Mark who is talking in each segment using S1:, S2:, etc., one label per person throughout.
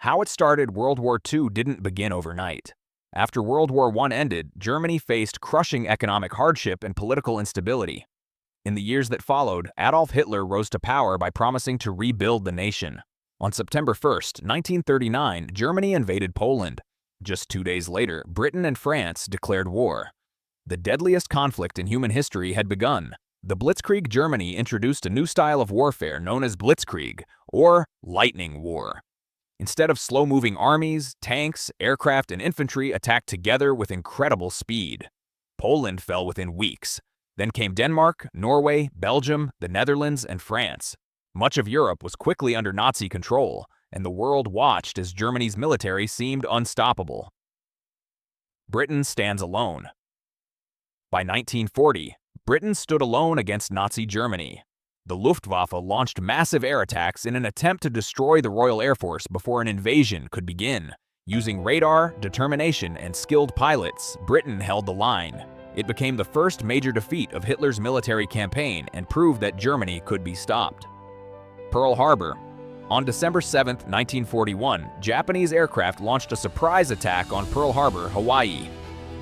S1: How it started World War II didn't begin overnight. After World War I ended, Germany faced crushing economic hardship and political instability. In the years that followed, Adolf Hitler rose to power by promising to rebuild the nation. On September 1st, 1939, Germany invaded Poland. Just 2 days later, Britain and France declared war. The deadliest conflict in human history had begun. The Blitzkrieg Germany introduced a new style of warfare known as Blitzkrieg, or lightning war. Instead of slow-moving armies, tanks, aircraft, and infantry attacked together with incredible speed. Poland fell within weeks. Then came Denmark, Norway, Belgium, the Netherlands, and France. Much of Europe was quickly under Nazi control, and the world watched as Germany's military seemed unstoppable. Britain stands alone. By 1940, Britain stood alone against Nazi Germany. The Luftwaffe launched massive air attacks in an attempt to destroy the Royal Air Force before an invasion could begin. Using radar, determination, and skilled pilots, Britain held the line. It became the first major defeat of Hitler's military campaign and proved that Germany could be stopped. Pearl Harbor. On December 7, 1941, Japanese aircraft launched a surprise attack on Pearl Harbor, Hawaii.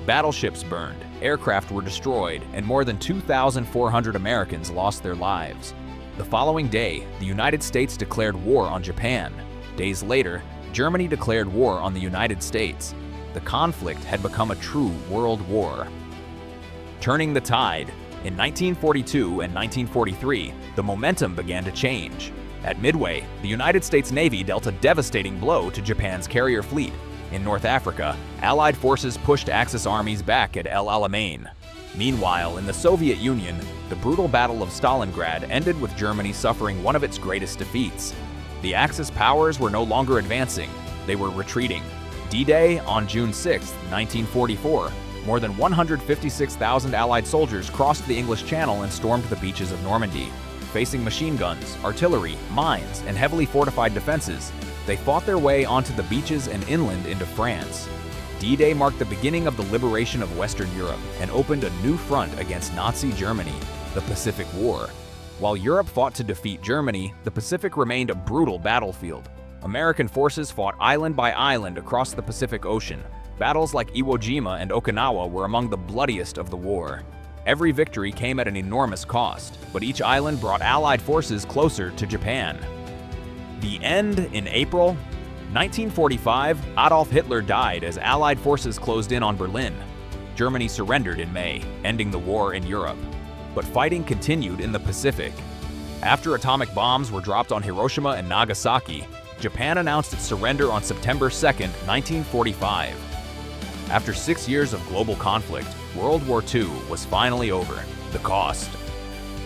S1: Battleships burned, aircraft were destroyed, and more than 2,400 Americans lost their lives. The following day, the United States declared war on Japan. Days later, Germany declared war on the United States. The conflict had become a true world war. Turning the tide. In 1942 and 1943, the momentum began to change. At Midway, the United States Navy dealt a devastating blow to Japan's carrier fleet. In North Africa, Allied forces pushed Axis armies back at El Alamein. Meanwhile, in the Soviet Union, the brutal Battle of Stalingrad ended with Germany suffering one of its greatest defeats. The Axis powers were no longer advancing, they were retreating. D-Day on June 6, 1944, more than 156,000 Allied soldiers crossed the English Channel and stormed the beaches of Normandy. Facing machine guns, artillery, mines, and heavily fortified defenses, they fought their way onto the beaches and inland into France. D-Day marked the beginning of the liberation of Western Europe and opened a new front against Nazi Germany, the Pacific War. While Europe fought to defeat Germany, the Pacific remained a brutal battlefield. American forces fought island by island across the Pacific Ocean. Battles like Iwo Jima and Okinawa were among the bloodiest of the war. Every victory came at an enormous cost, but each island brought Allied forces closer to Japan. The end in April 1945, Adolf Hitler died as Allied forces closed in on Berlin. Germany surrendered in May, ending the war in Europe. But fighting continued in the Pacific. After atomic bombs were dropped on Hiroshima and Nagasaki, Japan announced its surrender on September 2, 1945. After 6 years of global conflict, World War II was finally over. The cost.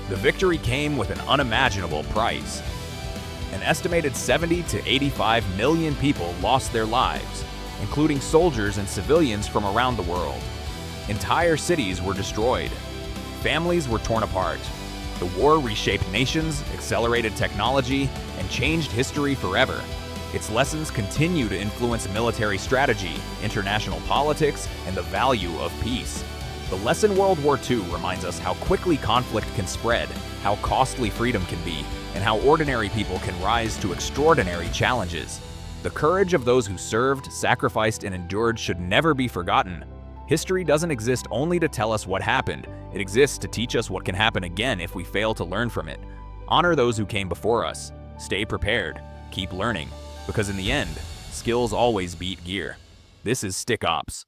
S1: The victory came with an unimaginable price. An estimated 70 to 85 million people lost their lives, including soldiers and civilians from around the world. Entire cities were destroyed. Families were torn apart. The war reshaped nations, accelerated technology, and changed history forever. Its lessons continue to influence military strategy, international politics, and the value of peace. The lesson World War II reminds us how quickly conflict can spread, how costly freedom can be, and how ordinary people can rise to extraordinary challenges. The courage of those who served, sacrificed, and endured should never be forgotten. History doesn't exist only to tell us what happened. It exists to teach us what can happen again if we fail to learn from it. Honor those who came before us. Stay prepared. Keep learning. Because in the end, skills always beat gear. This is Stick Ops.